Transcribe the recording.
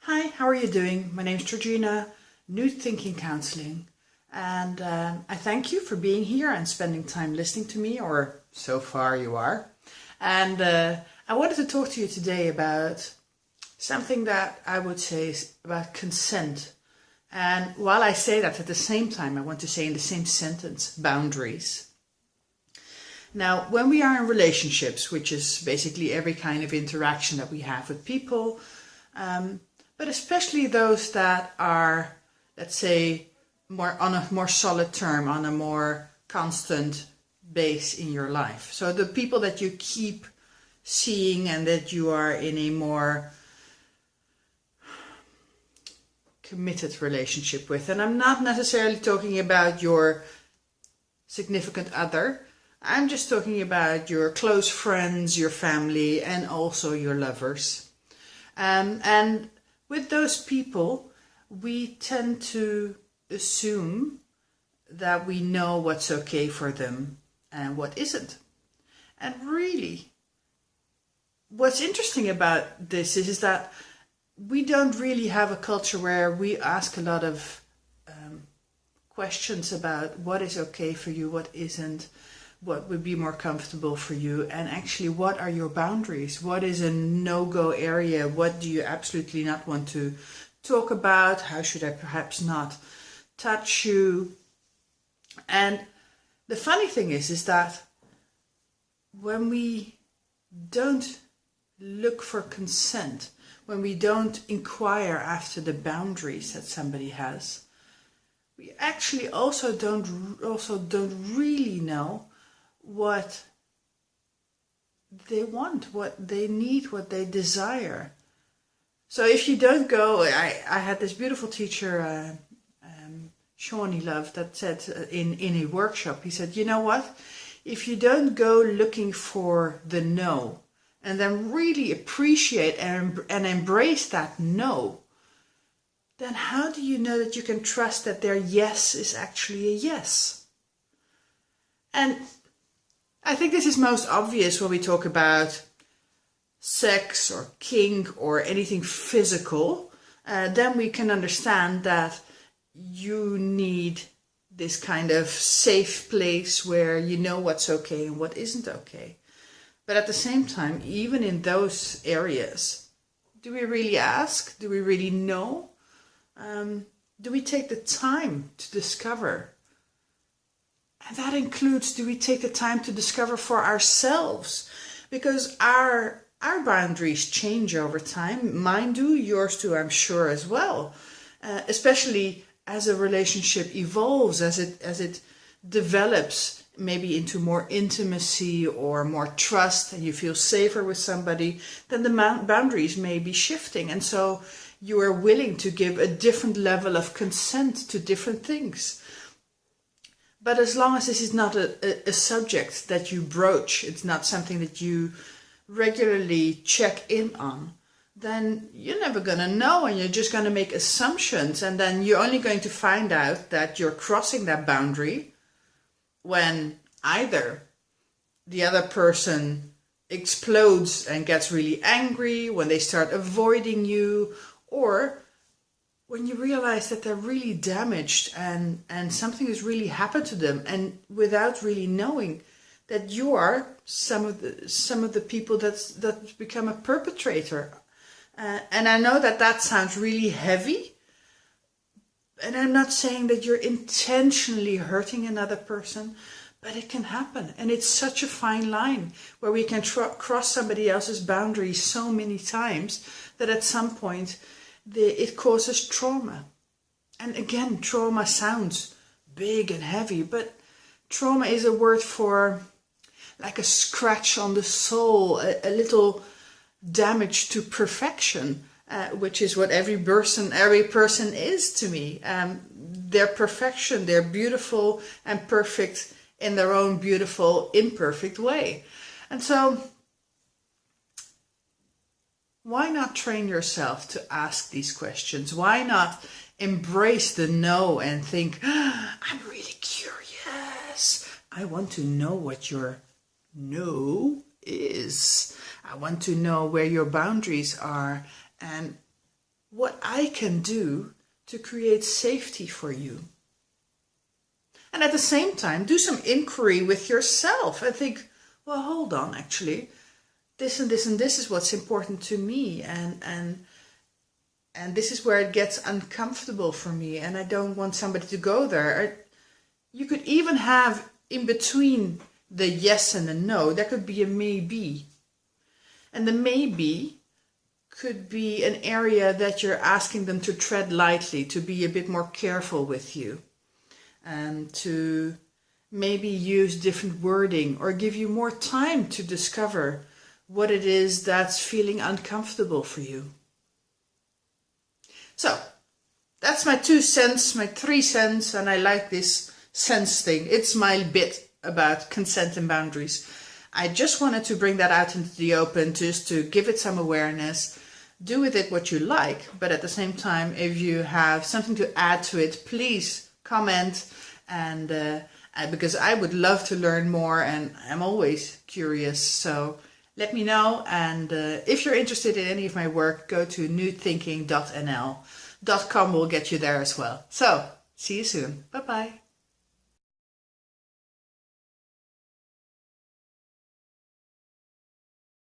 Hi, how are you doing? My name is Georgina, New Thinking Counseling, and I thank you for being here and spending time listening to me, or so far you are. And I wanted to talk to you today about something that I would say is about consent. And while I say that, at the same time, I want to say in the same sentence, boundaries. Now, when we are in relationships, which is basically every kind of interaction that we have with people, but especially those that are, let's say, more on a more solid term, on a more constant base in your life. So the people that you keep seeing and that you are in a more committed relationship with. And I'm not necessarily talking about your significant other. I'm just talking about your close friends, your family, and also your lovers. And with those people, we tend to assume that we know what's okay for them and what isn't. And really, what's interesting about this is that we don't really have a culture where we ask a lot of questions about what is okay for you, what isn't, what would be more comfortable for you, and actually what are your boundaries? What is a no-go area? What do you absolutely not want to talk about? How should I perhaps not touch you? And the funny thing is that when we don't look for consent, when we don't inquire after the boundaries that somebody has, we actually also don't really know what they want, what they need, what they desire. So if you don't go, I had this beautiful teacher, Shawnee Love, that said in a workshop, he said, you know what? If you don't go looking for the no, and then really appreciate and embrace that no, then how do you know that you can trust that their yes is actually a yes? And I think this is most obvious when we talk about sex or kink or anything physical. Then we can understand that you need this kind of safe place where you know what's okay and what isn't okay. But at the same time, even in those areas, do we really ask? Do we really know? Do we take the time to discover? And that includes, do we take the time to discover for ourselves? Because our boundaries change over time. Mine do, yours too, I'm sure as well. Especially as a relationship evolves, as it develops maybe into more intimacy or more trust, and you feel safer with somebody, then the boundaries may be shifting. And so you are willing to give a different level of consent to different things. But as long as this is not a subject that you broach, it's not something that you regularly check in on, then you're never going to know, and you're just going to make assumptions, and then you're only going to find out that you're crossing that boundary when either the other person explodes and gets really angry, when they start avoiding you, or when you realize that they're really damaged and something has really happened to them, and without really knowing that you are some of the people that's become a perpetrator. And I know that sounds really heavy, and I'm not saying that you're intentionally hurting another person, but it can happen. And it's such a fine line where we can cross somebody else's boundaries so many times that at some point it causes trauma. And again, trauma sounds big and heavy, but trauma is a word for like a scratch on the soul, a little damage to perfection, which is what every person is to me. They're perfection, they're beautiful and perfect in their own beautiful, imperfect way. And so why not train yourself to ask these questions? Why not embrace the no and think, I'm really curious. I want to know what your no is. I want to know where your boundaries are. And what I can do to create safety for you. And at the same time, do some inquiry with yourself and think, well, hold on, actually, this and this and this is what's important to me, and this is where it gets uncomfortable for me, and I don't want somebody to go there. You could even have in between the yes and the no, there could be a maybe. And the maybe could be an area that you're asking them to tread lightly, to be a bit more careful with you, and to maybe use different wording or give you more time to discover what it is that's feeling uncomfortable for you. So that's my 2 cents, my 3 cents, and I like this sense thing. It's my bit about consent and boundaries. I just wanted to bring that out into the open, just to give it some awareness. Do with it what you like, but at the same time, if you have something to add to it, please comment, and because I would love to learn more, and I'm always curious, so let me know. And if you're interested in any of my work, go to newthinking.nl. .com will get you there as well. So, see you soon. Bye-bye.